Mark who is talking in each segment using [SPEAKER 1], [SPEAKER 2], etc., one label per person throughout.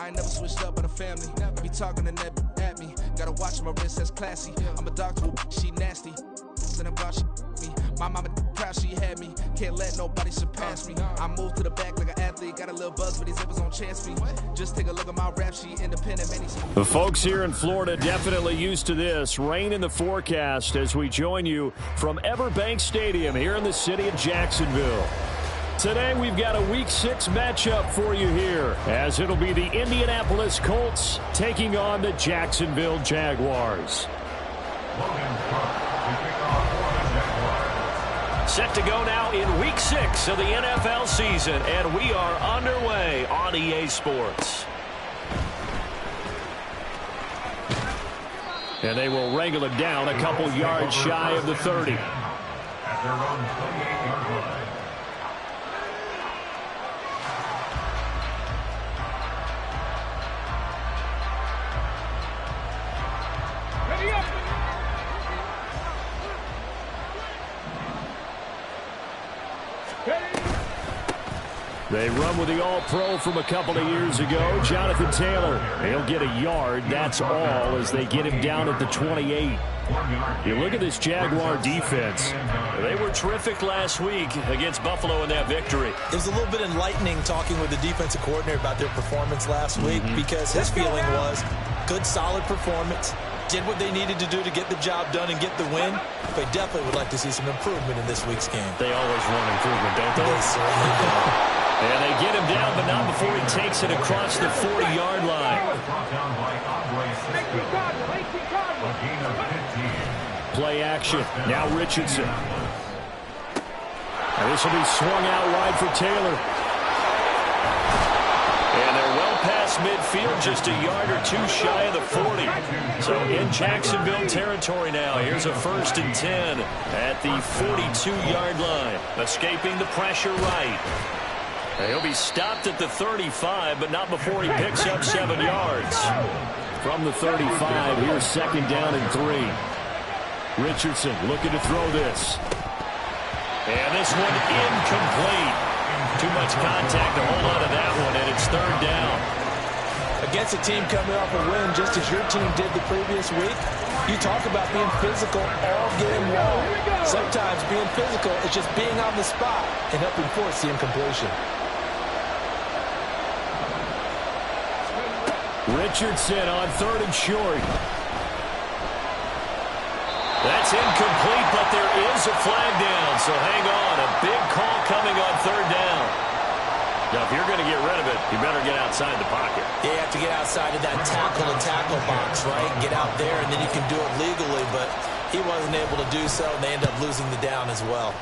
[SPEAKER 1] I ain't never switched up with a family. I be talking to that at me. Gotta watch my wrist, that's classy. I'm a doctor, she nasty. And I'm glad she me. My mama proud she had me. Can't let nobody surpass me. I move to the back like an athlete. Got a little buzz, but these zippers don't chance me. Just take a look at my rap sheet. Independent, man.
[SPEAKER 2] The folks here in Florida definitely used to this. Rain in the forecast as we join you from Everbank Stadium here in the city of Jacksonville. Today we've got a Week 6 matchup for you here, as it'll be the Indianapolis Colts taking on the Jacksonville Jaguars. Set to go now in Week 6 of the NFL season, and we are underway on EA Sports. And they will wrangle it down a couple yards shy of the 30.
[SPEAKER 3] At their own 28-yard line.
[SPEAKER 2] They run with the All-Pro from a couple of years ago, Jonathan Taylor. He'll get a yard, that's all, as they get him down at the 28. You look at this Jaguar defense. They were terrific last week against Buffalo in that victory.
[SPEAKER 4] It was a little bit enlightening talking with the defensive coordinator about their performance last week, because his feeling was good, solid performance. Did what they needed to do to get the job done and get the win. They definitely would like to see some improvement in this week's game.
[SPEAKER 2] They always want improvement, don't they?
[SPEAKER 4] They certainly do.
[SPEAKER 2] And they get him down, but not before he takes it across the 40-yard line. Play action. Now Richardson. And this will be swung out wide for Taylor. And they're well past midfield, just a yard or two shy of the 40. So in Jacksonville territory now. Here's a 1st and 10 at the 42-yard line. Escaping the pressure right. He'll be stopped at the 35, but not before he picks up 7 yards. From the 35, here's 2nd down and 3. Richardson looking to throw this. And this one incomplete. Too much contact to hold on to that one, and it's 3rd down.
[SPEAKER 4] Against a team coming off a win, just as your team did the previous week, you talk about being physical all game long. Sometimes being physical is just being on the spot and helping force the incompletion.
[SPEAKER 2] Richardson on 3rd and short. That's incomplete, but there is a flag down, so hang on. A big call coming on 3rd down. Now, if you're going to get rid of it, you better get outside the pocket.
[SPEAKER 4] Yeah, you have to get outside of that tackle-to-tackle box, right? Get out there, and then you can do it legally, but he wasn't able to do so, and they end up losing the down as well.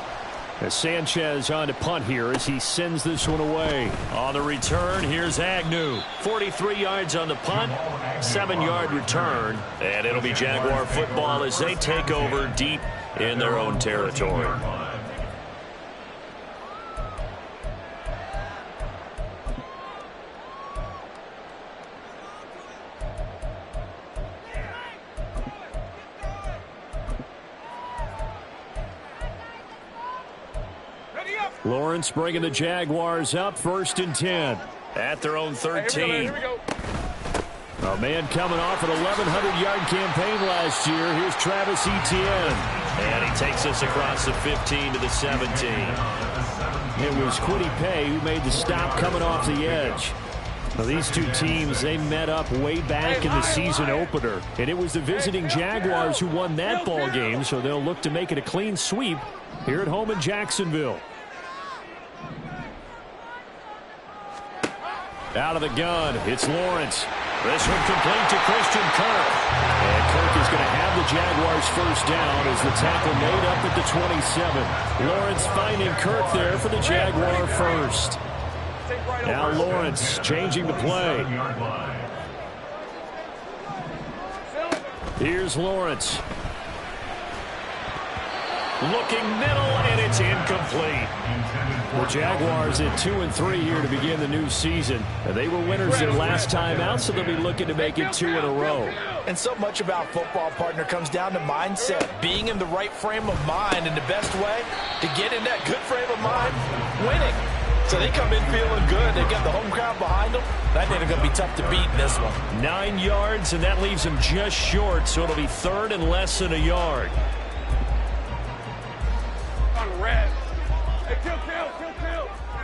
[SPEAKER 2] As Sanchez on to punt here as he sends this one away. On the return, here's Agnew. 43 yards on the punt, 7-yard return. And it'll be Jaguar football as they take over deep in their own territory. Lawrence bringing the Jaguars up, 1st and 10 at their own 13. A man coming off an 1,100-yard campaign last year. Here's Travis Etienne. And he takes us across the 15 to the 17. It was Kwity Paye who made the stop coming off the edge. Well, these two teams, they met up way back in the season opener. And it was the visiting Jaguars who won that ball game, so they'll look to make it a clean sweep here at home in Jacksonville. Out of the gun, it's Lawrence. This one complete to Christian Kirk. And Kirk is going to have the Jaguars 1st down as the tackle made up at the 27. Lawrence finding Kirk there for the Jaguar 1st. Now Lawrence changing the play. Here's Lawrence. Looking middle, and it's incomplete. The Jaguars at 2-3 here to begin the new season. They were winners their last time out, so they'll be looking to make it 2 in a row.
[SPEAKER 4] And so much about football, partner, comes down to mindset. Being in the right frame of mind, and the best way to get in that good frame of mind, winning. So they come in feeling good. They've got the home crowd behind them. I think they're going to be tough to beat in this one.
[SPEAKER 2] 9 yards, and that leaves him just short, so it'll be 3rd and less than a yard.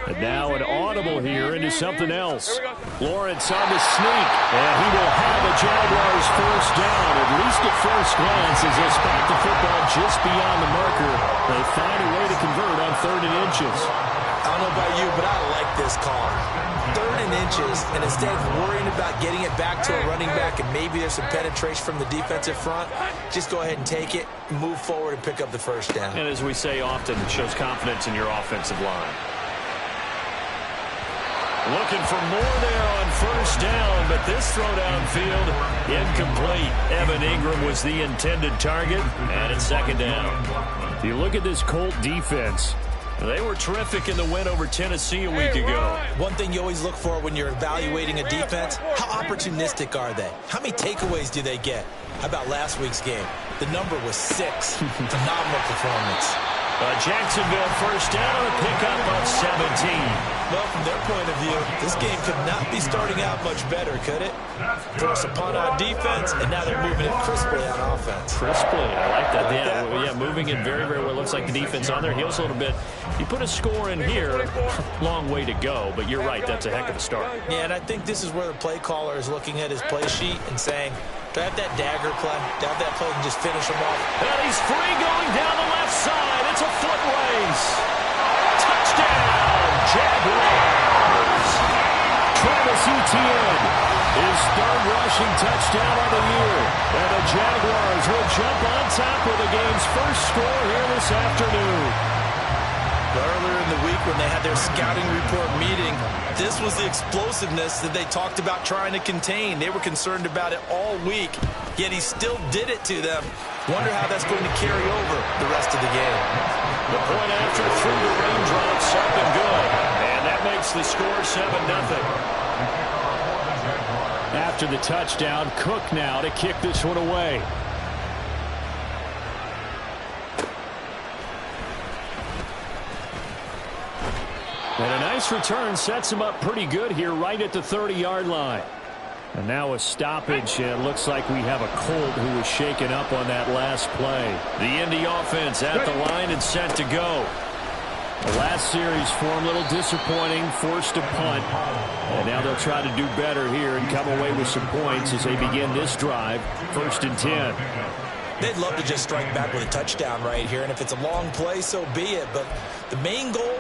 [SPEAKER 2] And now an audible here into something else. Lawrence on the sneak, and he will have a Jaguars first down, at least at first glance, as they spot the football just beyond the marker. They find a way to convert on 3rd and inches.
[SPEAKER 4] I don't know about you, but I like this call. 3rd and inches, and instead of worrying about getting it back to a running back and maybe there's some penetration from the defensive front, just go ahead and take it, move forward, and pick up the first down.
[SPEAKER 2] And as we say often, it shows confidence in your offensive line. Looking for more there on first down, but this throw downfield incomplete. Evan Ingram was the intended target, and it's 2nd down. If you look at this Colt defense, they were terrific in the win over Tennessee a week ago.
[SPEAKER 4] One thing you always look for when you're evaluating a defense, how opportunistic are they? How many takeaways do they get? How about last week's game? The number was 6. Phenomenal performance.
[SPEAKER 2] Jacksonville first down on a pickup of 17.
[SPEAKER 4] Well, from their point of view, this game could not be starting out much better, could it? Force a punt on defense, and now they're moving it crisply on offense.
[SPEAKER 2] Crisply, I like that. Yeah, moving it very, very well. Looks like the defense on their heels a little bit. You put a score in here, long way to go, but you're right, that's a heck of a start.
[SPEAKER 4] Yeah, and I think this is where the play caller is looking at his play sheet and saying, do I have that dagger play? Do I have that play and just finish him off?
[SPEAKER 2] And he's free going down the left side. It's a foot race. Touchdown, Jaguars. Travis Etienne, his 3rd rushing touchdown of the year. And the Jaguars will jump on top with the game's first score here this afternoon.
[SPEAKER 4] Earlier in the week when they had their scouting report meeting, this was the explosiveness that they talked about trying to contain. They were concerned about it all week, yet he still did it to them. Wonder how that's going to carry over the rest of the game.
[SPEAKER 2] The point after through the raindrops up and good. And that makes the score 7-0. After the touchdown, Cook now to kick this one away. And a nice return sets him up pretty good here right at the 30-yard line. And now a stoppage, and it looks like we have a Colt who was shaken up on that last play. The Indy offense at the line and set to go. The last series for him, a little disappointing, forced a punt. And now they'll try to do better here and come away with some points as they begin this drive, 1st and 10.
[SPEAKER 4] They'd love to just strike back with a touchdown right here, and if it's a long play, so be it. But the main goal,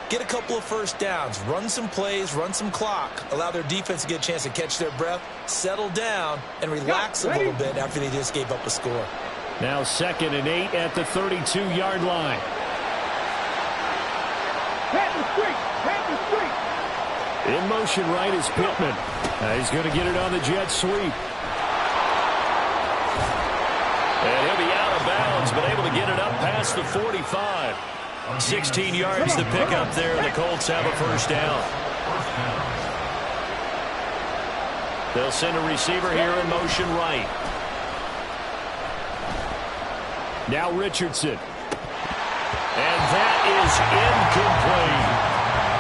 [SPEAKER 4] get a couple of first downs, run some plays, run some clock, allow their defense to get a chance to catch their breath, settle down, and relax a little bit after they just gave up a score.
[SPEAKER 2] Now 2nd and 8 at the 32-yard line. In motion right is Pittman. He's going to get it on the jet sweep. And he'll be out of bounds, but able to get it up past the 45. 16 yards to pick up there, and the Colts have a first down. They'll send a receiver here in motion right. Now Richardson. And that is incomplete.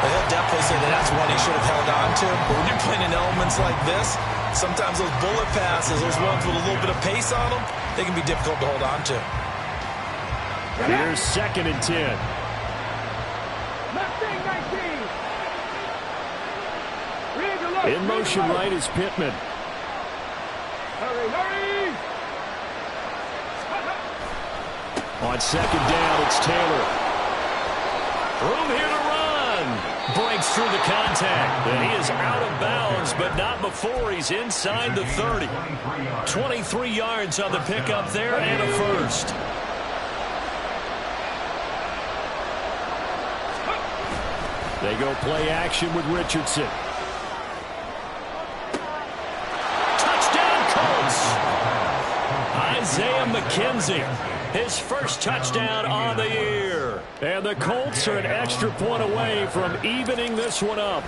[SPEAKER 4] They'll definitely say that that's one he should have held on to. But when you're playing in elements like this, sometimes those bullet passes, those ones with a little bit of pace on them, they can be difficult to hold on to.
[SPEAKER 2] Here's 2nd and 10. In motion right is Pittman. On 2nd down, it's Taylor. Room here to run. Breaks through the contact. And he is out of bounds, but not before he's inside the 30. 23 yards on the pickup there and a first. They go play action with Richardson. Touchdown, Colts. Isaiah McKenzie, his first touchdown on the year. And the Colts are an extra point away from evening this one up.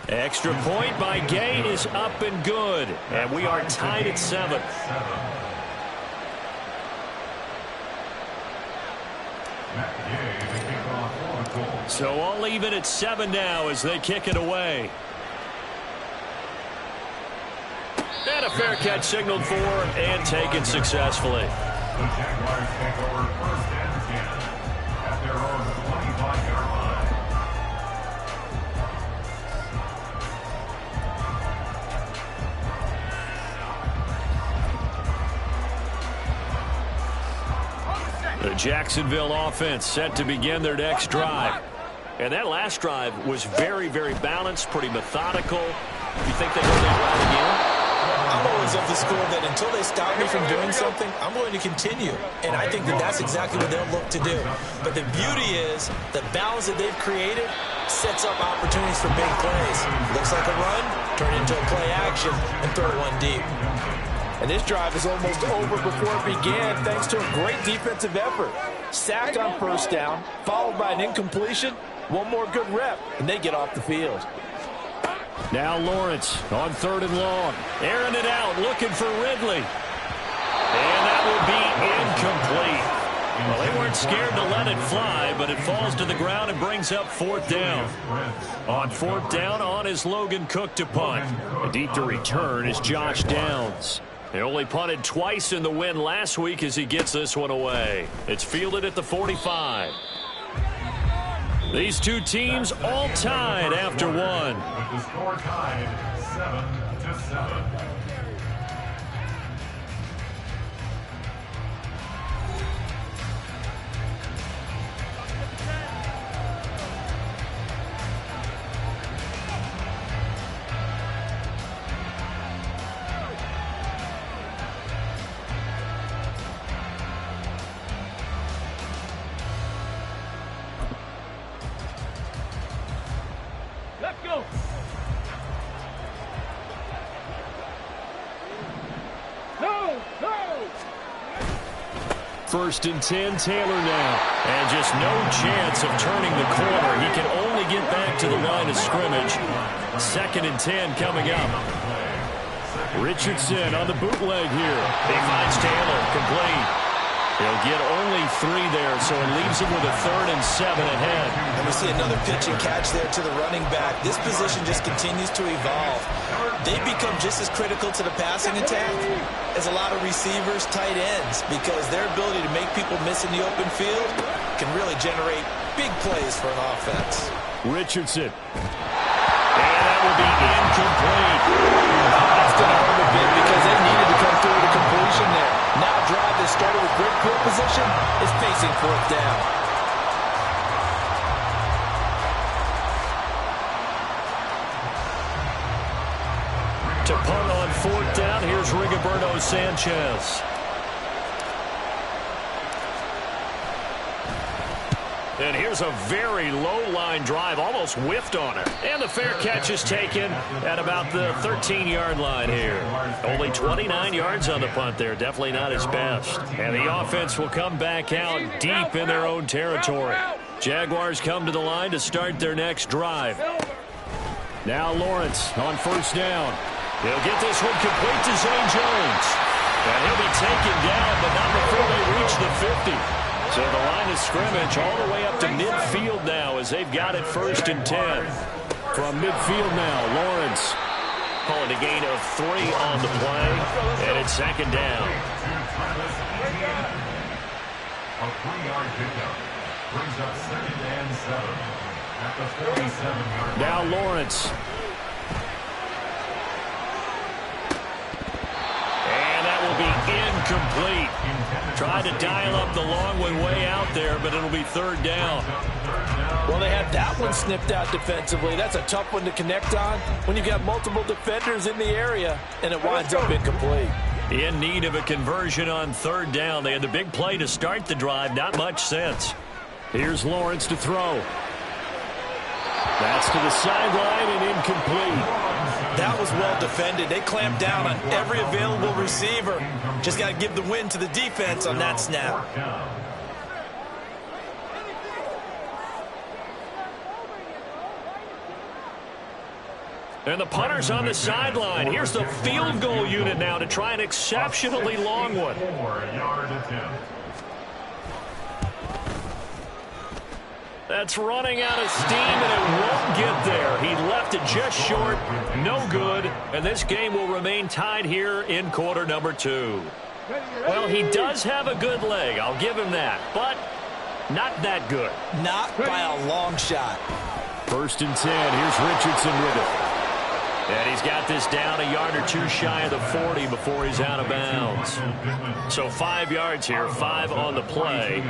[SPEAKER 2] Extra point by Gain is up and good. And we are tied at 7. So all even at 7 now as they kick it away. And a fair catch signaled for and taken successfully.
[SPEAKER 3] The Jaguars take over 1st and 10 at their own 25-yard line.
[SPEAKER 2] The Jacksonville offense set to begin their next drive. And that last drive was very, very balanced, pretty methodical. You think they go that route again?
[SPEAKER 4] I'm always of the school that until they stop me from doing something, I'm going to continue. And I think that that's exactly what they'll look to do. But the beauty is the balance that they've created sets up opportunities for big plays. Looks like a run, turn into a play action, and throw one deep.
[SPEAKER 5] And this drive is almost over before it began thanks to a great defensive effort. Sacked on 1st down, followed by an incompletion. One more good rep, and they get off the field.
[SPEAKER 2] Now Lawrence on 3rd and long. Airing it out, looking for Ridley. And that will be incomplete. Well, they weren't scared to let it fly, but it falls to the ground and brings up 4th down. On 4th down, on is Logan Cook to punt. And deep to return is Josh Downs. They only punted twice in the win last week as he gets this one away. It's fielded at the 45. These two teams all tied after one.
[SPEAKER 3] With the score tied 7-7.
[SPEAKER 2] First and 10, Taylor now. And just no chance of turning the corner. He can only get back to the line of scrimmage. 2nd and 10 coming up. Richardson on the bootleg here. He finds Taylor, complete. He'll get only 3 there, so it leaves him with a 3rd and 7 ahead.
[SPEAKER 4] And we see another pitch and catch there to the running back. This position just continues to evolve. They become just as critical to the passing attack as a lot of receivers, tight ends, because their ability to make people miss in the open field can really generate big plays for an offense.
[SPEAKER 2] Richardson. And that will be incomplete.
[SPEAKER 5] That's going to hurt a bit because they needed to come through with a completion there. Now a drive that started with great field position is facing 4th down.
[SPEAKER 2] To punt on 4th down, here's Rigoberto Sanchez. And here's a very low-line drive, almost whiffed on it. And the fair catch is taken at about the 13-yard line here. Only 29 yards on the punt there, definitely not his best. And the offense will come back out deep in their own territory. Jaguars come to the line to start their next drive. Now Lawrence on 1st down. He'll get this one complete to Zane Jones. And he'll be taken down, but not before they reach the 50. So the line of scrimmage all the way up to midfield now as they've got it 1st and 10. From midfield now, Lawrence calling a gain of 3 on the play, and it's 2nd down.
[SPEAKER 3] A 3-yard pickup brings up 2nd and 7 at the 47-yard line.
[SPEAKER 2] Now Lawrence. Be incomplete. Tried to dial up the long one way out there, but it'll be 3rd down.
[SPEAKER 5] Well, they had that one snipped out defensively. That's a tough one to connect on when you've got multiple defenders in the area, and it winds up incomplete.
[SPEAKER 2] In need of a conversion on 3rd down. They had the big play to start the drive. Not much sense. Here's Lawrence to throw. That's to the sideline and incomplete.
[SPEAKER 4] That was well defended. They clamped down on every available receiver. Just got to give the win to the defense on that snap.
[SPEAKER 2] And the punter's on the sideline. Here's the field goal unit now to try an exceptionally long one.
[SPEAKER 3] 4-yard attempt.
[SPEAKER 2] That's running out of steam, and it won't get there. He left it just short, no good, and this game will remain tied here in quarter number 2. Well, he does have a good leg, I'll give him that, but not that good.
[SPEAKER 4] Not by a long shot.
[SPEAKER 2] 1st and 10, here's Richardson with it. And he's got this down a yard or two shy of the 40 before he's out of bounds. So 5 yards here, 5 on the play,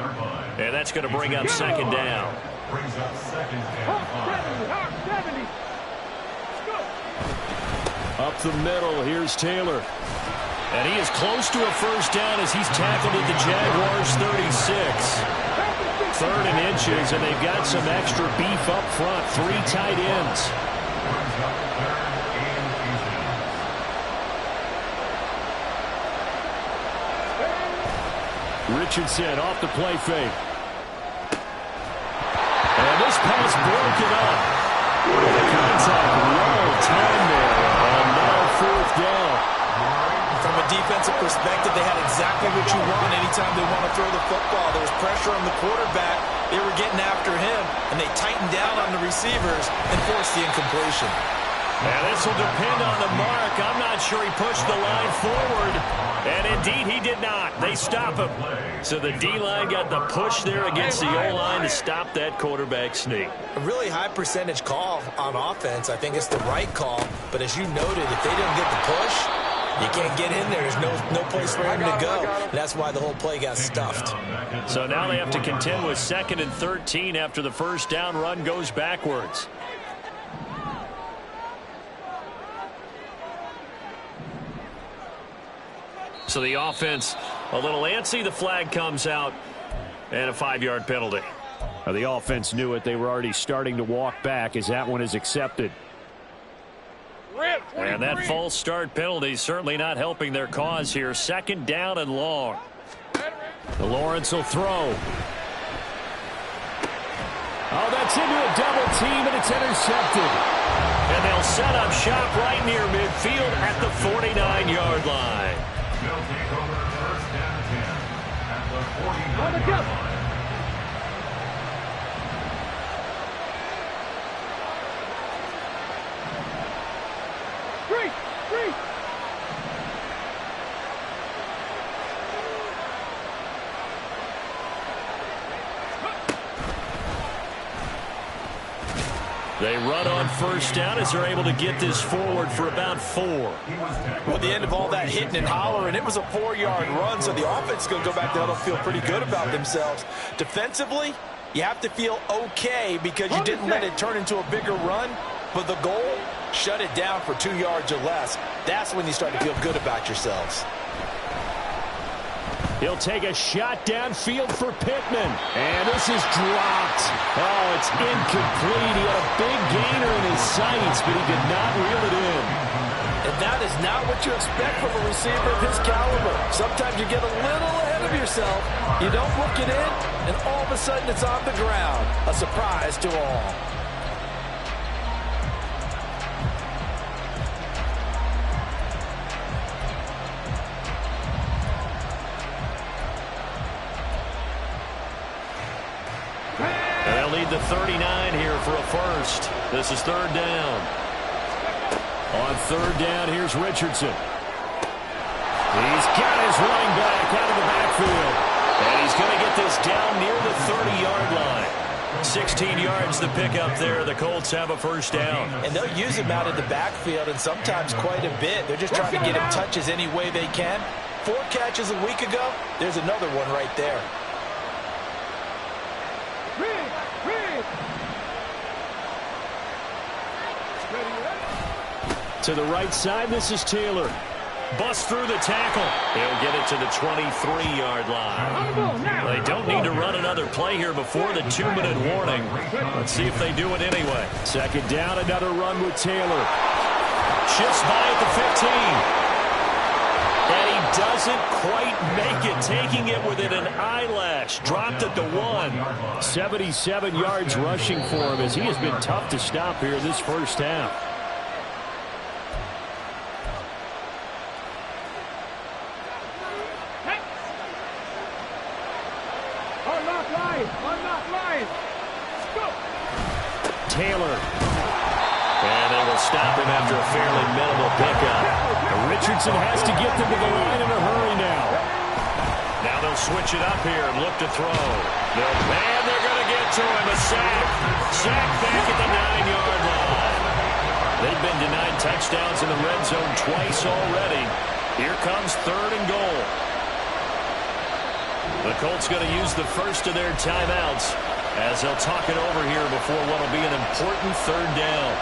[SPEAKER 2] and that's going to bring up 2nd down.
[SPEAKER 3] Brings up 2nd and 5.
[SPEAKER 2] Up the middle, here's Taylor. And he is close to a 1st down as he's tackled at the Jaguars' 36. 3rd and inches, and they've got some extra beef up front. 3 tight ends. Richardson off the play fake. And this pass broken up. The contact well timed there. And now 4th down.
[SPEAKER 4] From a defensive perspective, they had exactly what you want anytime they want to throw the football. There was pressure on the quarterback. They were getting after him, and they tightened down on the receivers and forced the incompletion.
[SPEAKER 2] And this will depend on the mark. I'm not sure he pushed the line forward. And indeed, he did not. They stop him. So the D-line got the push there against the O-line to stop that quarterback sneak.
[SPEAKER 4] A really high percentage call on offense. I think it's the right call. But as you noted, if they didn't get the push, you can't get in there. There's no place for him to go. And that's why the whole play got stuffed.
[SPEAKER 2] So now they have to contend with 2nd and 13 after the 1st down run goes backwards. So the offense a little antsy. The flag comes out and a 5-yard penalty. The offense knew it. They were already starting to walk back as that one is accepted. And that false start penalty certainly not helping their cause here. 2nd down and long. Lawrence will throw. Oh, that's into a double team, and it's intercepted. And they'll set up shop right near midfield at the 49-yard line.
[SPEAKER 3] They'll take over 1st and 10 at the 49-yard line.
[SPEAKER 2] They run on 1st down as they're able to get this forward for about 4.
[SPEAKER 4] Well, at the end of all that hitting and hollering, it was a 4-yard run, so the offense is going to go back there and feel pretty good about themselves. Defensively, you have to feel okay because you didn't let it turn into a bigger run, but the goal, shut it down for 2 yards or less. That's when you start to feel good about yourselves.
[SPEAKER 2] He'll take a shot downfield for Pittman. And this is dropped. Oh, it's incomplete. He had a big gainer in his sights, but he did not reel it in.
[SPEAKER 5] And that is not what you expect from a receiver of his caliber. Sometimes you get a little ahead of yourself. You don't look it in, and all of a sudden it's on the ground. A surprise to all.
[SPEAKER 2] Lead the 39 here for a 1st. This is 3rd down. On 3rd down, here's Richardson. He's got his running back out of the backfield. And he's going to get this down near the 30-yard line. 16 yards the pickup there. The Colts have a 1st down.
[SPEAKER 4] And they'll use him out of the backfield, and sometimes quite a bit. They're just trying to get him touches any way they can. 4 catches a week ago. There's another one right there.
[SPEAKER 2] To the right side, this is Taylor. Bust through the tackle. He'll get it to the 23-yard line. They don't need to run another play here before the 2-minute warning. Let's see if they do it anyway. 2nd down, another run with Taylor. Shifts by at the 15. And he doesn't quite make it, taking it within an eyelash. Dropped at the 1. 77 yards rushing for him as he has been tough to stop here this 1st half. after a fairly minimal pickup. Richardson has to get them to the line in a hurry now. Now they'll switch it up here and look to throw. And they're going to get to him. A sack. Sack back at the 9-yard line. They've been denied touchdowns in the red zone twice already. Here comes 3rd and goal. The Colts going to use the first of their timeouts as they'll talk it over here before what will be an important 3rd down.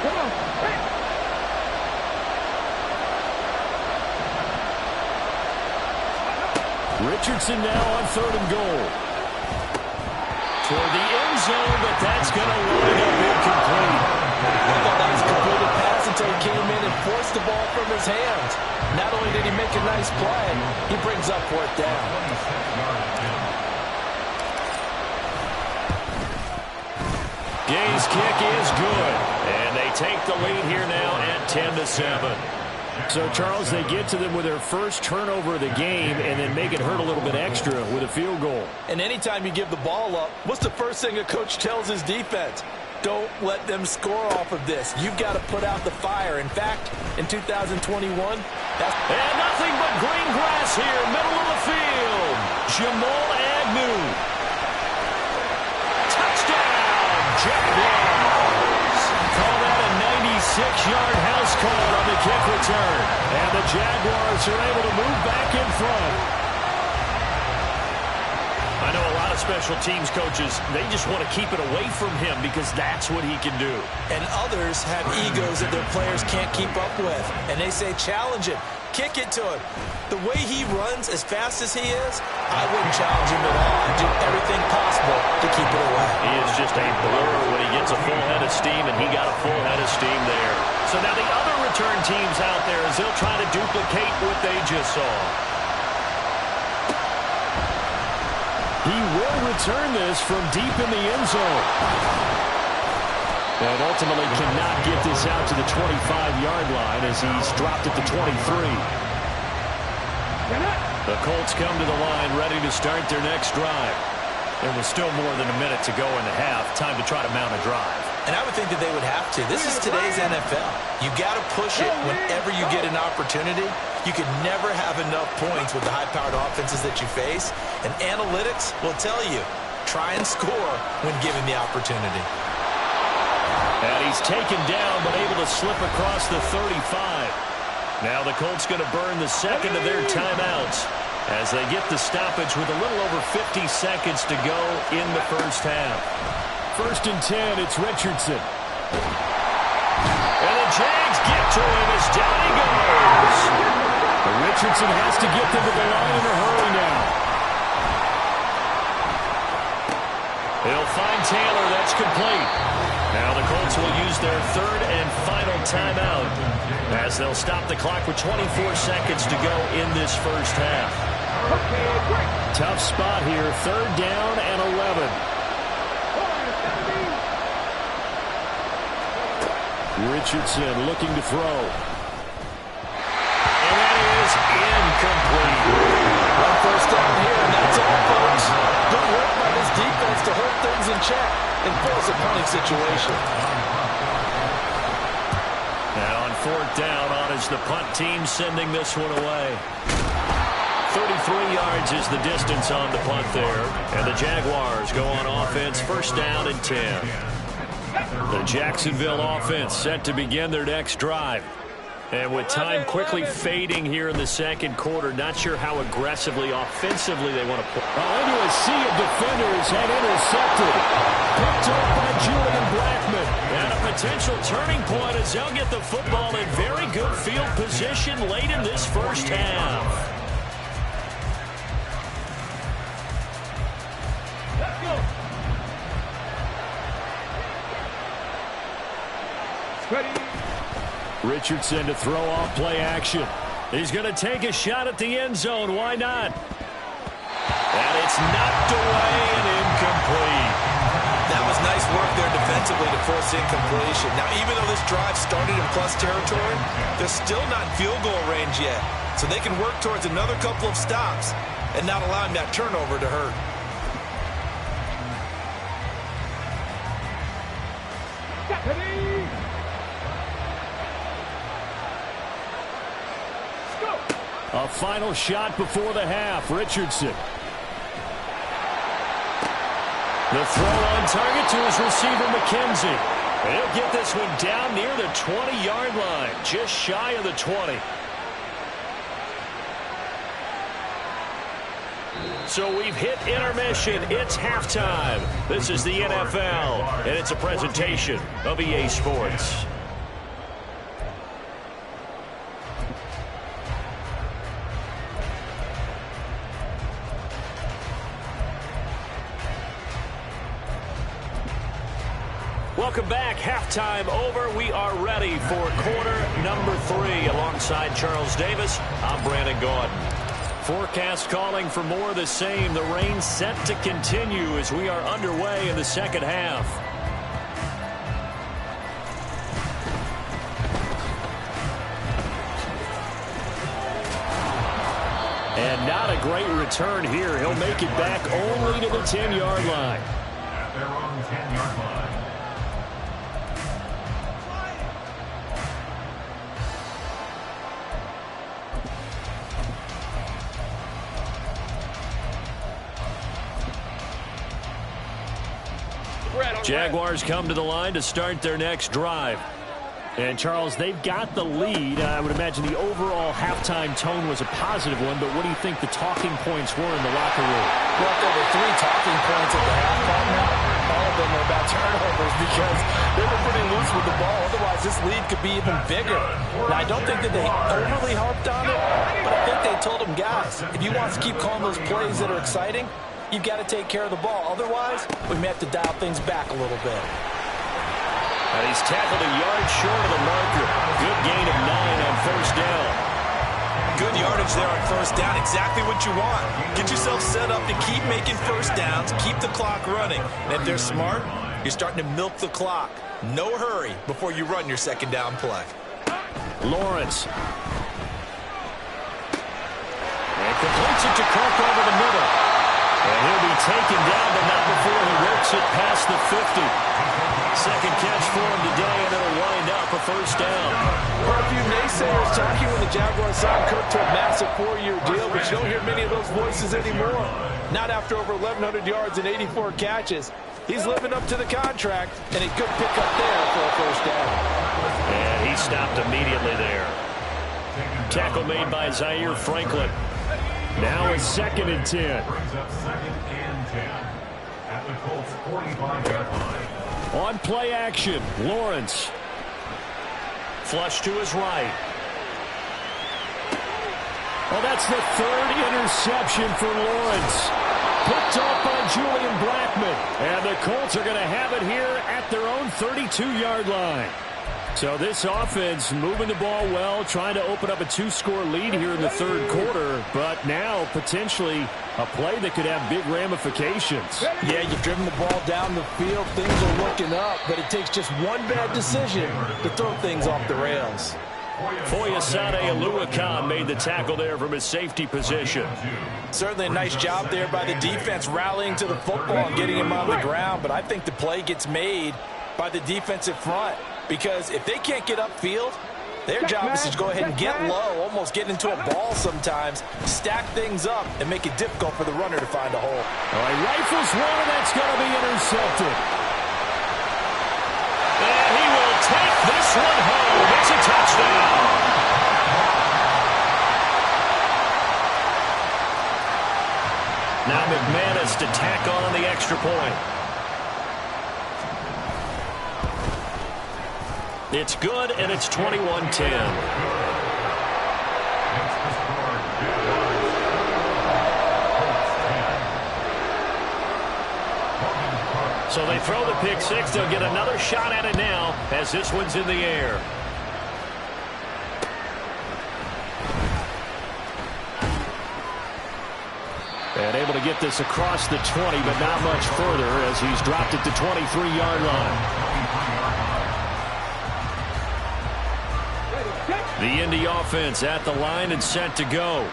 [SPEAKER 6] Come on.
[SPEAKER 2] Richardson now on 3rd and goal. Toward the end zone, but that's going to line up incomplete.
[SPEAKER 5] I thought that was a completed pass until he came in and forced the ball from his hands. Not only did he make a nice play, he brings up 4th down.
[SPEAKER 2] Gay's kick is good, and they take the lead here now at 10-7. So, Charles, they get to them with their first turnover of the game and then make it hurt a little bit extra with a field goal.
[SPEAKER 5] And anytime you give the ball up, what's the first thing a coach tells his defense? Don't let them score off of this. You've got to put out the fire. In fact, in 2021,
[SPEAKER 2] and nothing but green grass here, middle of the field. Jamal Agnew. Touchdown, Jaguars. Call that a 96-yard house call on the kick return. And the Jaguars are able to move back in front. I know a lot of special teams coaches, they just want to keep it away from him because that's what he can do.
[SPEAKER 5] And others have egos that their players can't keep up with. And they say, challenge it. Kick it to him. The way he runs as fast as he is, I wouldn't challenge him at all. I'd do everything possible to keep it away.
[SPEAKER 2] He is just a blur when he gets a full head of steam, and he got a full head of steam there. So now the other return teams out there as they'll try to duplicate what they just saw. He will return this from deep in the end zone. And ultimately cannot get this out to the 25-yard line as he's dropped at the 23. The Colts come to the line ready to start their next drive. There was still more than a minute to go in the half. Time to try to mount a drive.
[SPEAKER 5] And I would think that they would have to. This is today's NFL. You got to push it whenever you get an opportunity. You can never have enough points with the high-powered offenses that you face. And analytics will tell you, try and score when given the opportunity.
[SPEAKER 2] And he's taken down but able to slip across the 35. Now the Colts going to burn the second of their timeouts as they get the stoppage with a little over 50 seconds to go in the first half. 1st and 10, it's Richardson. And the Jags get to him as down he goes. Richardson has to get them to the line in a hurry now. He'll find Taylor. That's complete. Now the Colts will use their 3rd and final timeout as they'll stop the clock with 24 seconds to go in this first half. Tough spot here. 3rd down and 11. Richardson looking to throw. And that is incomplete.
[SPEAKER 5] One first down here, and that's all, folks. Good work by this defense to hold things in check and force a punting situation.
[SPEAKER 2] Now on 4th down, on is the punt team sending this one away. 33 yards is the distance on the punt there. And the Jaguars go on offense, 1st down and 10. The Jacksonville offense set to begin their next drive. And with time quickly fading here in the second quarter, not sure how aggressively, offensively they want to play. Into a sea of defenders and intercepted. Picked up by Julian Blackman. And a potential turning point as they'll get the football in very good field position late in this first half.
[SPEAKER 6] Let's go. Ready.
[SPEAKER 2] Richardson to throw off play action. He's going to take a shot at the end zone. Why not? And it's knocked away and incomplete.
[SPEAKER 5] That was nice work there defensively to force incompletion. Now, even though this drive started in plus territory, they're still not in field goal range yet. So they can work towards another couple of stops and not allowing that turnover to hurt.
[SPEAKER 6] Ready.
[SPEAKER 2] A final shot before the half. Richardson. The throw on target to his receiver, McKenzie. He'll get this one down near the 20-yard line, just shy of the 20. So we've hit intermission. It's halftime. This is the NFL, and it's a presentation of EA Sports. Welcome back. Halftime over. We are ready for quarter number 3. Alongside Charles Davis, I'm Brandon Gaudin. Forecast calling for more of the same. The rain set to continue as we are underway in the second half. And not a great return here. He'll make it back only to the 10-yard line.
[SPEAKER 3] At their own 10-yard line.
[SPEAKER 2] Jaguars come to the line to start their next drive. And, Charles, they've got the lead. I would imagine the overall halftime tone was a positive one, but what do you think the talking points were in the locker room?
[SPEAKER 4] Well, there were 3 talking points at the half partner. All of them were about turnovers because they were pretty loose with the ball. Otherwise, this lead could be even bigger. Now, I don't think that they overly harped on it, but I think they told them, guys, if you want to keep calling those plays that are exciting, you've got to take care of the ball. Otherwise, we may have to dial things back a little bit.
[SPEAKER 2] And he's tackled a yard short of the marker. Good gain of 9 on first down.
[SPEAKER 4] Good yardage there on first down. Exactly what you want. Get yourself set up to keep making first downs, keep the clock running. And if they're smart, you're starting to milk the clock. No hurry before you run your second down play.
[SPEAKER 2] Lawrence. And completes it to Cook over the middle. And he'll be taken down, but not before he works it past the 50. Second catch for him today, and it'll wind up a first down.
[SPEAKER 5] Quite a few naysayers talking when the Jaguars signed Kirk to a massive 4-year deal, but you don't hear many of those voices anymore. Not after over 1,100 yards and 84 catches. He's living up to the contract, and a good pickup there for a first down.
[SPEAKER 2] And he stopped immediately there. Tackle made by Zaire Franklin. Now it's 2nd and 10.
[SPEAKER 3] Brings up 2nd and 10 at the Colts 45-yard line.
[SPEAKER 2] On play action, Lawrence. Flush to his right. Oh, that's the 3rd interception for Lawrence. Picked off by Julian Blackmon. And the Colts are going to have it here at their own 32-yard line. So this offense moving the ball well, trying to open up a 2-score lead here in the 3rd quarter, but now potentially a play that could have big ramifications.
[SPEAKER 5] Yeah, you've driven the ball down the field. Things are looking up, but it takes just one bad decision to throw things off the rails.
[SPEAKER 2] Foyesade Oluwakan made the tackle there from his safety position.
[SPEAKER 4] Certainly a nice job there by the defense rallying to the football and getting him on the ground, but I think the play gets made by the defensive front. Because if they can't get upfield, their job is to go ahead and get low, almost get into a ball sometimes, stack things up, and make it difficult for the runner to find a hole.
[SPEAKER 2] All right, rifles one, and that's going to be intercepted. And he will take this one home. It's a touchdown. Now McManus to tack on the extra point. It's good, and it's 21-10. So they throw the pick six. They'll get another shot at it now as this one's in the air. And able to get this across the 20, but not much further as he's dropped it to 23-yard line. The Indy offense at the line and set to go.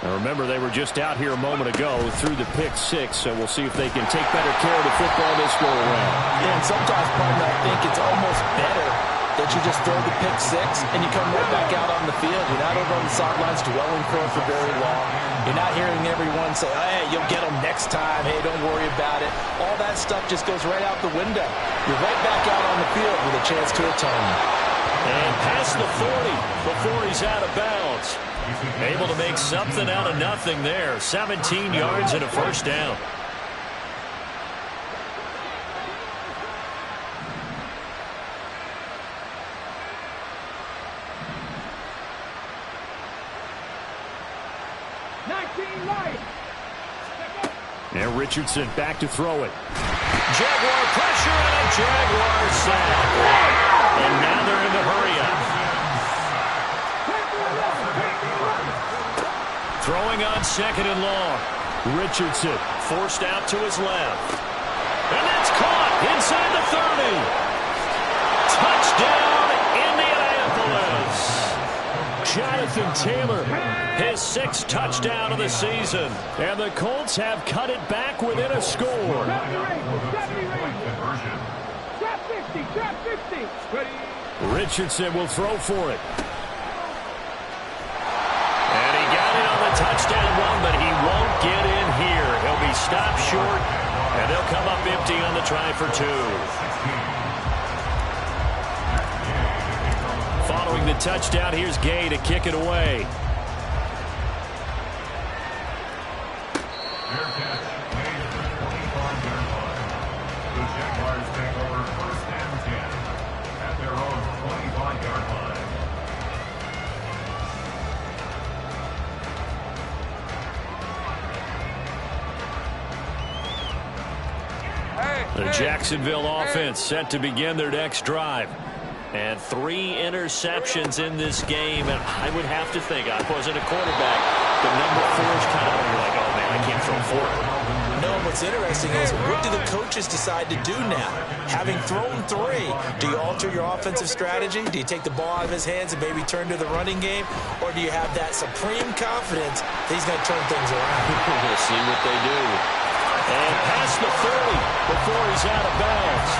[SPEAKER 2] Now remember, they were just out here a moment ago through the pick six, so we'll see if they can take better care of the football this go around.
[SPEAKER 4] Yeah, and sometimes, partner, I think it's almost better that you just throw the pick six and you come right back out on the field. You're not over on the sidelines dwelling for it for very long. You're not hearing everyone say, oh, hey, you'll get them next time. Hey, don't worry about it. All that stuff just goes right out the window. You're right back out on the field with a chance to atone.
[SPEAKER 2] And past the 40 before he's out of bounds. Able to make something out of nothing there. 17 yards and a first down. And Richardson back to throw it. Jaguar pressure and a Jaguar sack. And now they're in the hurry-up. Throwing on second and long. Richardson forced out to his left. And that's caught inside the 30. Touchdown, Indianapolis. Jonathan Taylor, his 6th touchdown of the season. And the Colts have cut it back within a score. Richardson will throw for it. And he got it on the touchdown run, but he won't get in here. He'll be stopped short, and they'll come up empty on the try for 2. Following the touchdown, here's Gay to kick it away.
[SPEAKER 3] The Jaguars take over 1st and 10 at their own 25-yard line.
[SPEAKER 2] The Jacksonville offense set to begin their next drive. And 3 interceptions in this game. And I would have to think, I wasn't a quarterback, the number 4 is kind of, you're like, oh man, I can't throw 4.
[SPEAKER 4] No, what's interesting is, what do the coaches decide to do now? Having thrown 3, do you alter your offensive strategy? Do you take the ball out of his hands and maybe turn to the running game? Or do you have that supreme confidence that he's going to turn things around?
[SPEAKER 2] We'll see what they do. And past the 30 before he's out of bounds.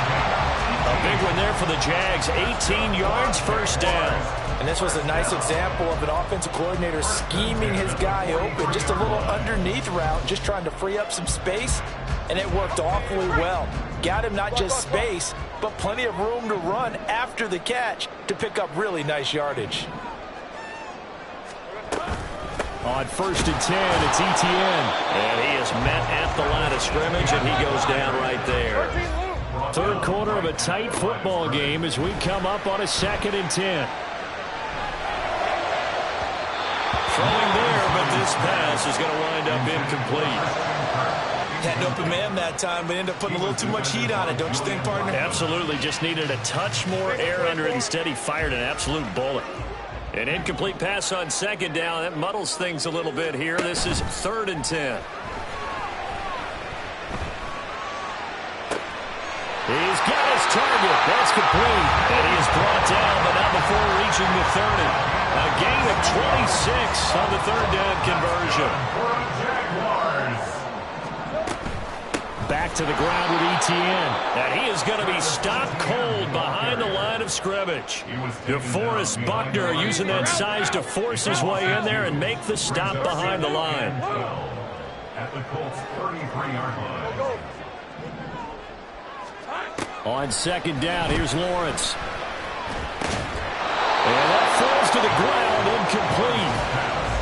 [SPEAKER 2] A big one there for the Jags. 18 yards, first down.
[SPEAKER 4] And this was a nice example of an offensive coordinator scheming his guy open. Just a little underneath route, just trying to free up some space. And it worked awfully well. Got him not just space, but plenty of room to run after the catch to pick up really nice yardage.
[SPEAKER 2] On 1st and 10, it's Etienne. And he is met at the line of scrimmage, and he goes down right there. 3rd quarter of a tight football game as we come up on a 2nd and 10. Throwing there, but this pass is going to wind up incomplete.
[SPEAKER 4] Had an open man that time, but ended up putting a little too much heat on it, don't you think, partner?
[SPEAKER 2] Absolutely, just needed a touch more air under it. Instead, he fired an absolute bullet. An incomplete pass on 2nd down. That muddles things a little bit here. This is 3rd and 10. He's got his target. That's complete. And he is brought down, but not before reaching the 30. A gain of 26 on the 3rd down conversion. Back to the ground with Etienne. And he is going to be stopped cold behind the line of scrimmage. DeForest Buckner using that size to force his way in there and make the stop behind the line.
[SPEAKER 3] At the Colts 33-yard line.
[SPEAKER 2] On 2nd down, here's Lawrence. And that falls to the ground, incomplete.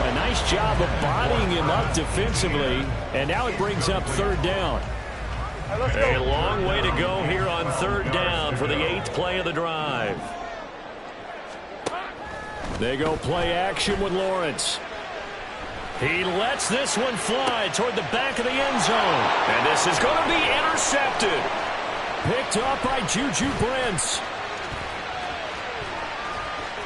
[SPEAKER 2] A nice job of bodying him up defensively. And now it brings up 3rd down. A long way to go here on 3rd down for the 8th play of the drive. They go play action with Lawrence. He lets this one fly toward the back of the end zone. And this is going to be intercepted. Picked up by Juju Brents.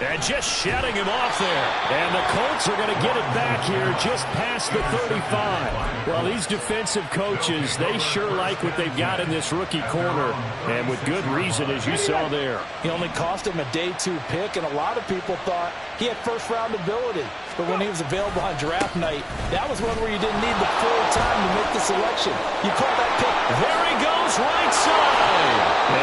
[SPEAKER 2] And just shutting him off there. And the Colts are going to get it back here just past the 35. Well, these defensive coaches, they sure like what they've got in this rookie corner. And with good reason, as you saw there.
[SPEAKER 4] He only cost him a day 2 pick, and a lot of people thought he had first-round ability. But when he was available on draft night, that was one where you didn't need the full time to make the selection. You call that pick.
[SPEAKER 2] There he goes, right side.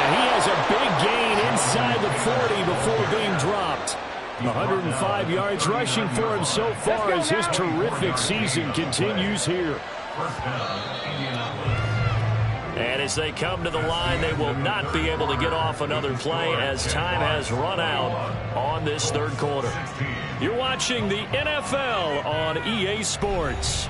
[SPEAKER 2] 105 yards rushing for him so far as his terrific season continues here. And as they come to the line, they will not be able to get off another play as time has run out on this third quarter. You're watching the NFL on EA Sports.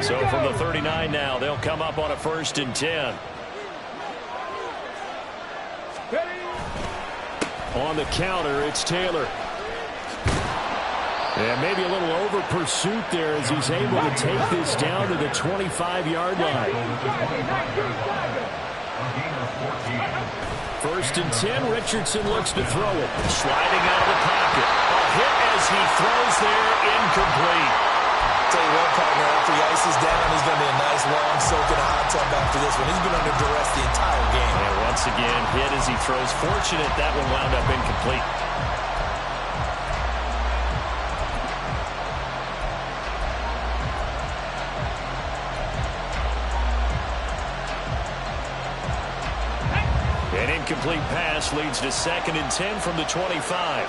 [SPEAKER 2] So from the 39 now, they'll come up on a 1st and 10. On the counter, it's Taylor. And maybe a little over pursuit there as he's able to take this down to the 25-yard line. 1st and 10, Richardson looks to throw it. Sliding out of the pocket. A hit as he throws there, incomplete.
[SPEAKER 4] Tell you what, partner, after he ices down, he's going to be a nice long soak in a hot tub after this one. He's been under duress the entire game.
[SPEAKER 2] And once again, hit as he throws. Fortunate that one wound up incomplete. An incomplete pass leads to 2nd and 10 from the 25.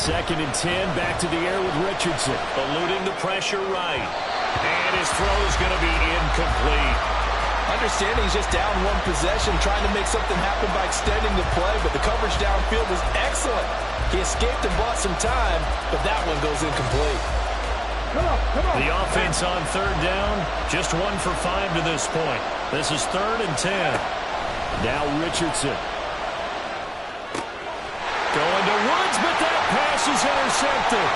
[SPEAKER 2] 2nd and 10, back to the air with Richardson. Eluding the pressure right. And his throw is going to be incomplete.
[SPEAKER 5] Understanding he's just down one possession, trying to make something happen by extending the play, but the coverage downfield was excellent. He escaped and bought some time, but that one goes incomplete.
[SPEAKER 2] The offense on 3rd down, just 1 for 5 to this point. This is 3rd and 10. Now Richardson. Going to Woods, but that pass is intercepted.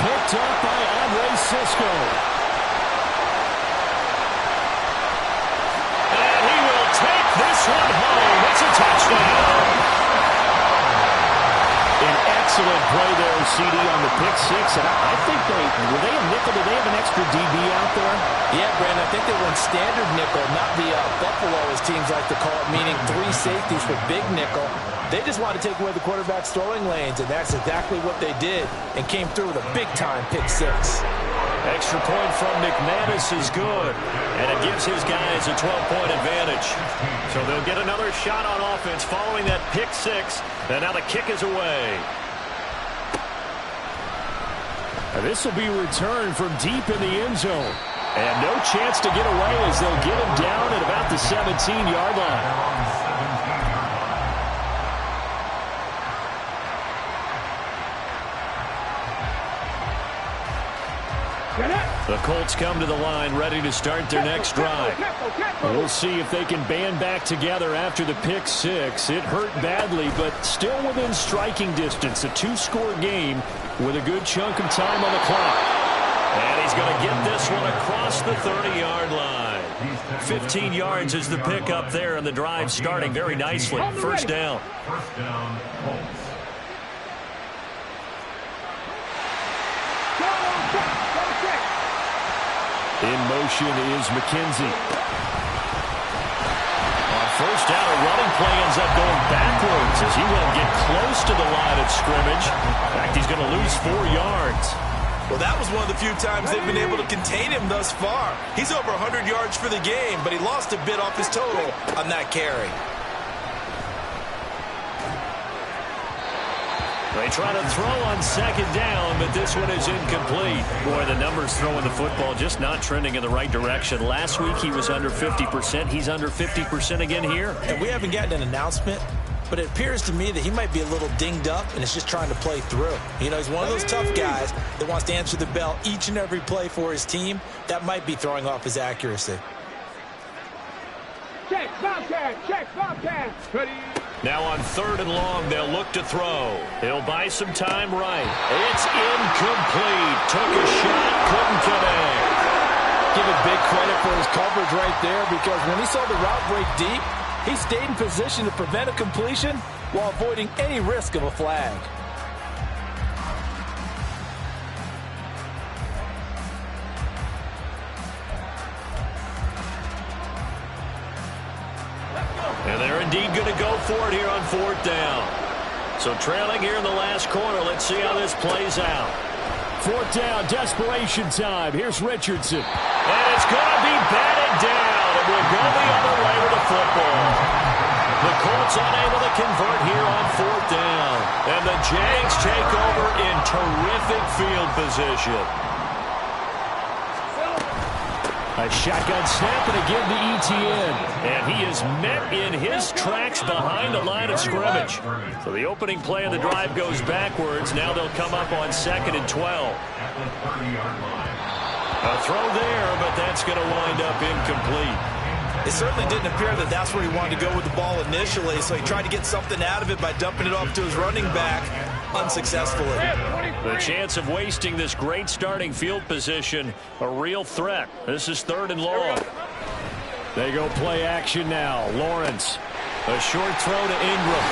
[SPEAKER 2] Picked up by Andre Sisco. And he will take this one home. It's a touchdown. An excellent play there, CD, on the pick six. And I think were they a nickel? Did they have an extra DB out there?
[SPEAKER 5] Yeah, Brandon, I think they went standard nickel, not the Buffalo, as teams like to call it, meaning 3 safeties for big nickel. They just wanted to take away the quarterback's throwing lanes, and that's exactly what they did, and came through with a big-time pick six.
[SPEAKER 2] Extra point from McManus is good, and it gives his guys a 12-point advantage. So they'll get another shot on offense following that pick six, and now the kick is away. This will be returned from deep in the end zone, and no chance to get away as they'll get him down at about the 17-yard line. The Colts come to the line ready to start their next drive. We'll see if they can band back together after the pick six. It hurt badly, but still within striking distance. A 2-score game with a good chunk of time on the clock. And he's going to get this one across the 30-yard line. 15 yards is the pickup there, and the drive starting very nicely. First down.
[SPEAKER 3] First down, Colts.
[SPEAKER 2] In motion is McKenzie. On first down, a running play ends up going backwards as he won't get close to the line of scrimmage. In fact, he's going to lose 4 yards.
[SPEAKER 4] Well, that was one of the few times they've been able to contain him thus far. He's over 100 yards for the game, but he lost a bit off his total on that carry.
[SPEAKER 2] They try to throw on second down, but this one is incomplete. Boy, the numbers throwing the football just not trending in the right direction. Last week he was under 50%. He's under 50% again here.
[SPEAKER 4] And we haven't gotten an announcement, but it appears to me that he might be a little dinged up and is just trying to play through. You know, he's one of those tough guys that wants to answer the bell each and every play for his team. That might be throwing off his accuracy.
[SPEAKER 6] Check, Bobcat, check, Bobcat. Ready.
[SPEAKER 2] Now on third and long, they'll look to throw. He'll buy some time right. It's incomplete. Took a shot, couldn't connect.
[SPEAKER 5] Give it big credit for his coverage right there, because when he saw the route break deep, he stayed in position to prevent a completion while avoiding any risk of a flag.
[SPEAKER 2] And they're indeed going to go for it here on fourth down. So trailing here in the last quarter. Let's see how this plays out.
[SPEAKER 7] 4th down, desperation time. Here's Richardson.
[SPEAKER 2] And it's going to be batted down. It will go the other way with the football. The Colts unable to convert here on 4th down. And the Jags take over in terrific field position.
[SPEAKER 7] A shotgun snap and a give to Etienne.
[SPEAKER 2] And he is met in his tracks behind the line of scrimmage. So the opening play of the drive goes backwards. Now they'll come up on 2nd and 12. A throw there, but that's going to wind up incomplete.
[SPEAKER 4] It certainly didn't appear that that's where he wanted to go with the ball initially, so he tried to get something out of it by dumping it off to his running back unsuccessfully.
[SPEAKER 2] The chance of wasting this great starting field position, a real threat. This is 3rd and long.
[SPEAKER 7] They go play action now. Lawrence.
[SPEAKER 2] A short throw to Ingram.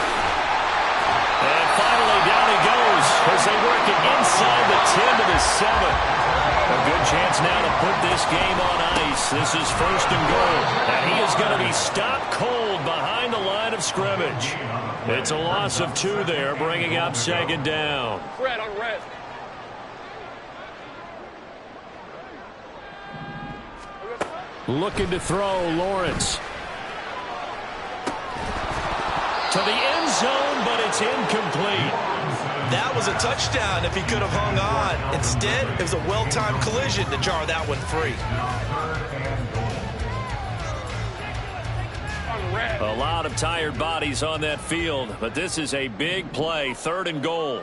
[SPEAKER 2] And finally down he goes as they work it inside the 10 to the 7. A good chance now to put this game on ice. This is 1st and goal. And he is going to be stopped cold behind the line of scrimmage. It's a loss of 2 there, bringing up 2nd down.
[SPEAKER 6] Red on red.
[SPEAKER 7] Looking to throw, Lawrence.
[SPEAKER 2] To the end zone, but it's incomplete.
[SPEAKER 4] That was a touchdown if he could have hung on. Instead, it was a well-timed collision to jar that one free.
[SPEAKER 2] A lot of tired bodies on that field, but this is a big play, 3rd and goal.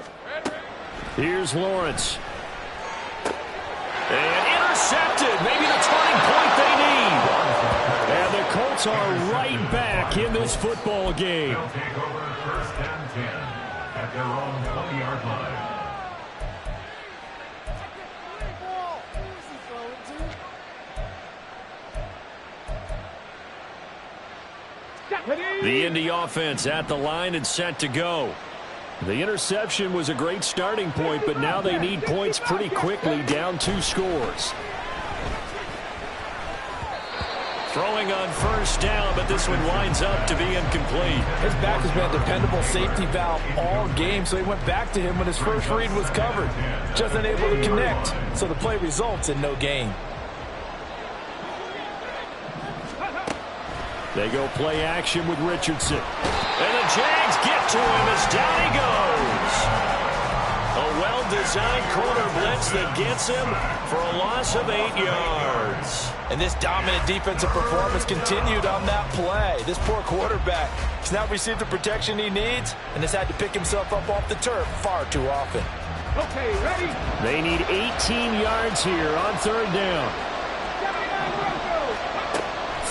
[SPEAKER 7] Here's Lawrence.
[SPEAKER 2] And intercepted, maybe the turning point they need.
[SPEAKER 7] And the Colts are right back in this football game.
[SPEAKER 3] They'll take over 1st and 10 at their own 20-yard line.
[SPEAKER 2] The Indy offense at the line and set to go.
[SPEAKER 7] The interception was a great starting point, but now they need points pretty quickly, down 2 scores.
[SPEAKER 2] Throwing on 1st down, but this one winds up to be incomplete.
[SPEAKER 5] His back has been a dependable safety valve all game, so he went back to him when his first read was covered. Just unable to connect, so the play results in no gain.
[SPEAKER 7] They go play action with Richardson.
[SPEAKER 2] And the Jags get to him as down he goes. A well-designed corner blitz that gets him for a loss of 8 yards.
[SPEAKER 4] And this dominant defensive performance continued on that play. This poor quarterback has not received the protection he needs and has had to pick himself up off the turf far too often.
[SPEAKER 6] Okay, ready?
[SPEAKER 7] They need 18 yards here on 3rd down.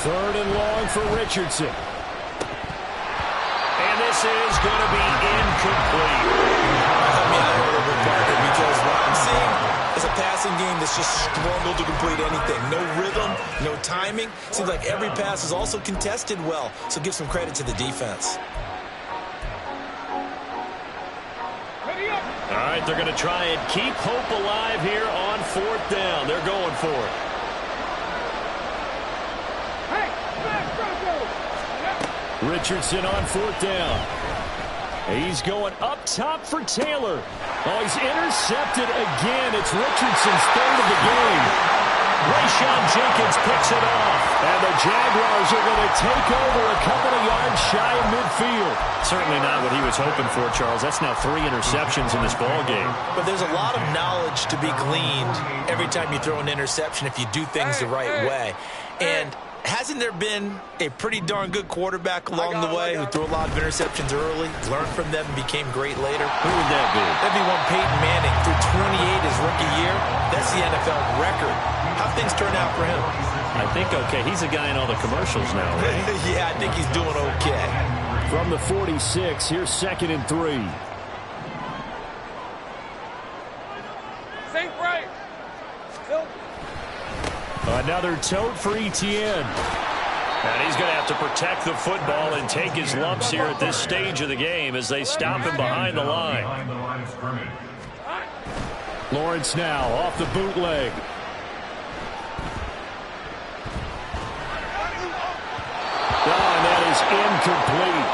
[SPEAKER 7] 3rd and long for Richardson.
[SPEAKER 2] And this is going to be incomplete.
[SPEAKER 4] Help me out here a little bit, partner, because what I'm seeing is a passing game that's just struggled to complete anything. No rhythm, no timing. Seems like every pass is also contested well, so give some credit to the defense.
[SPEAKER 2] All right, they're going to try and keep hope alive here on 4th down. They're going for it.
[SPEAKER 7] Richardson on 4th down. He's going up top for Taylor. Oh, he's intercepted again. It's Richardson's 3rd of the game. Rayshon Jenkins picks it off. And the Jaguars are going to take over a couple of yards shy of midfield.
[SPEAKER 2] Certainly not what he was hoping for, Charles. That's now 3 interceptions in this ball game.
[SPEAKER 4] But there's a lot of knowledge to be gleaned every time you throw an interception if you do things the right way. And hasn't there been a pretty darn good quarterback along the way who threw a lot of interceptions early, learned from them, and became great later?
[SPEAKER 2] Who would that be?
[SPEAKER 4] That'd be one Peyton Manning. Threw 28 his rookie year. That's the NFL record. How'd things turn out for him?
[SPEAKER 2] I think okay. He's a guy in all the commercials now, right?
[SPEAKER 4] Yeah, I think he's doing okay.
[SPEAKER 7] From the 46, here's 2nd and 3.
[SPEAKER 6] Think right.
[SPEAKER 7] Another tote for Etienne.
[SPEAKER 2] And he's going to have to protect the football and take his lumps here at this stage of the game as they stop him behind the line.
[SPEAKER 7] Lawrence now off the bootleg. Oh, and that is incomplete.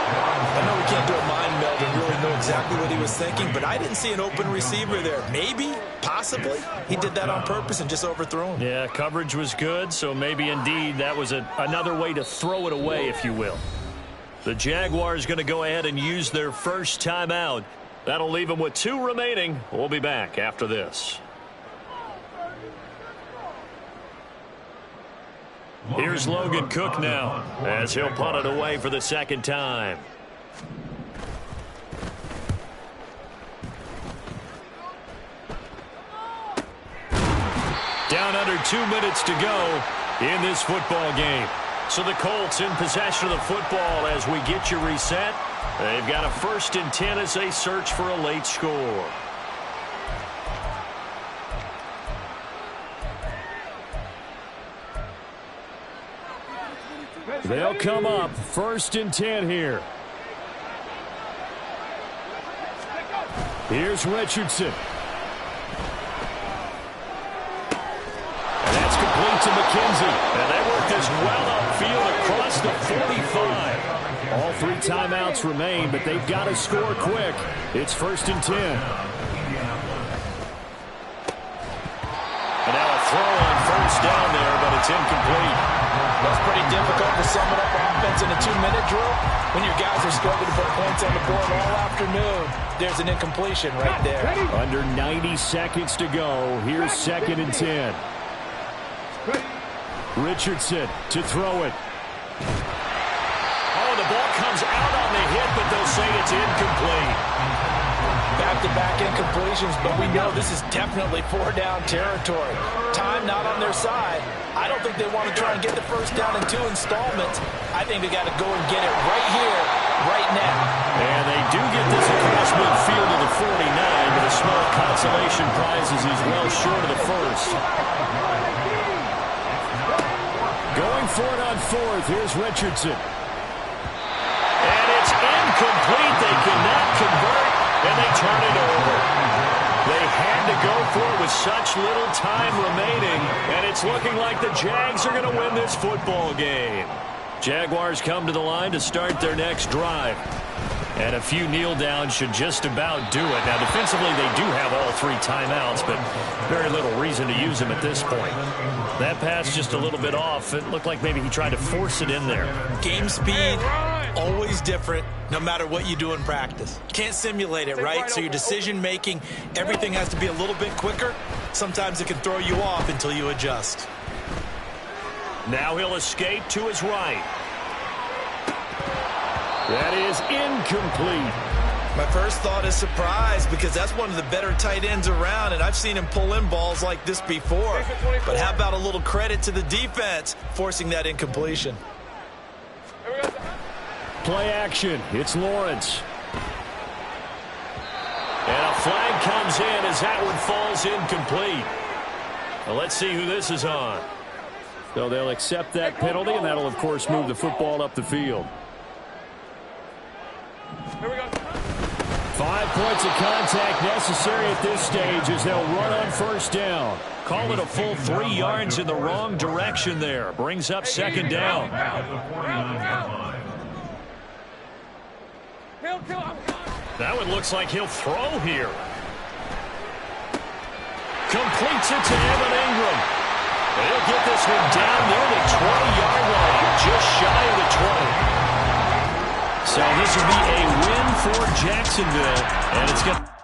[SPEAKER 4] I know we can't do a mind meld and really know exactly what he was thinking, but I didn't see an open receiver there. Maybe, possibly, he did that on purpose and just overthrew him.
[SPEAKER 2] Yeah, coverage was good, so maybe indeed that was another way to throw it away, if you will. The Jaguars going to go ahead and use their first timeout. That'll leave them with 2 remaining. We'll be back after this. Here's Logan Cook now as he'll punt it away for the second time. Down under 2 minutes to go in this football game. So the Colts in possession of the football as we get you reset. They've got a 1st and 10 as they search for a late score.
[SPEAKER 7] They'll come up 1st and 10 here. Here's Richardson. And that's complete to McKenzie. And they work this well upfield across the 45. All 3 timeouts remain, but they've got to score quick. It's 1st and 10.
[SPEAKER 2] And now a throw on 1st down there, but it's incomplete.
[SPEAKER 5] That's pretty difficult to sum it up offense in a 2-minute drill. When your guys are struggling to put points on the board all afternoon, there's an incompletion right there.
[SPEAKER 7] Under 90 seconds to go. Here's 2nd and 10. Richardson to throw it.
[SPEAKER 2] Oh, the ball comes out on the hit, but they'll say it's incomplete.
[SPEAKER 5] Back-to-back incompletions, but we know this is definitely 4-down territory. Time not on their side. I don't think they want to try and get the 1st down in 2 installments. I think they got to go and get it right here, right now.
[SPEAKER 2] And they do get this across midfield to the 49, but a small consolation prize as he's well short of the 1st.
[SPEAKER 7] Going for it on 4th. Here's Richardson.
[SPEAKER 2] And it's incomplete. They cannot convert, and they turn it over. They had to go for it with such little time remaining, and it's looking like the Jags are going to win this football game. Jaguars come to the line to start their next drive. And a few kneel downs should just about do it. Now, defensively, they do have all 3 timeouts, but very little reason to use them at this point. That pass just a little bit off. It looked like maybe he tried to force it in there.
[SPEAKER 4] Game speed, always different, no matter what you do in practice. Can't simulate it, right? So your decision-making, everything has to be a little bit quicker. Sometimes it can throw you off until you adjust.
[SPEAKER 2] Now he'll escape to his right.
[SPEAKER 7] That is incomplete.
[SPEAKER 4] My first thought is surprise because that's one of the better tight ends around, and I've seen him pull in balls like this before. But how about a little credit to the defense forcing that incompletion?
[SPEAKER 7] Play action. It's Lawrence.
[SPEAKER 2] And a flag comes in as that one falls incomplete. Well, let's see who this is on.
[SPEAKER 7] So they'll accept that penalty, and that'll, of course, move the football up the field. 5 points of contact necessary at this stage as they'll run on 1st down.
[SPEAKER 2] Call it a full 3 yards in the wrong direction there. Brings up 2nd down. That one looks like he'll throw here. Completes it to Evan Ingram. He'll get this one down near the 20-yard line, just shy of the 20. So this will be a win for Jacksonville, and it's going to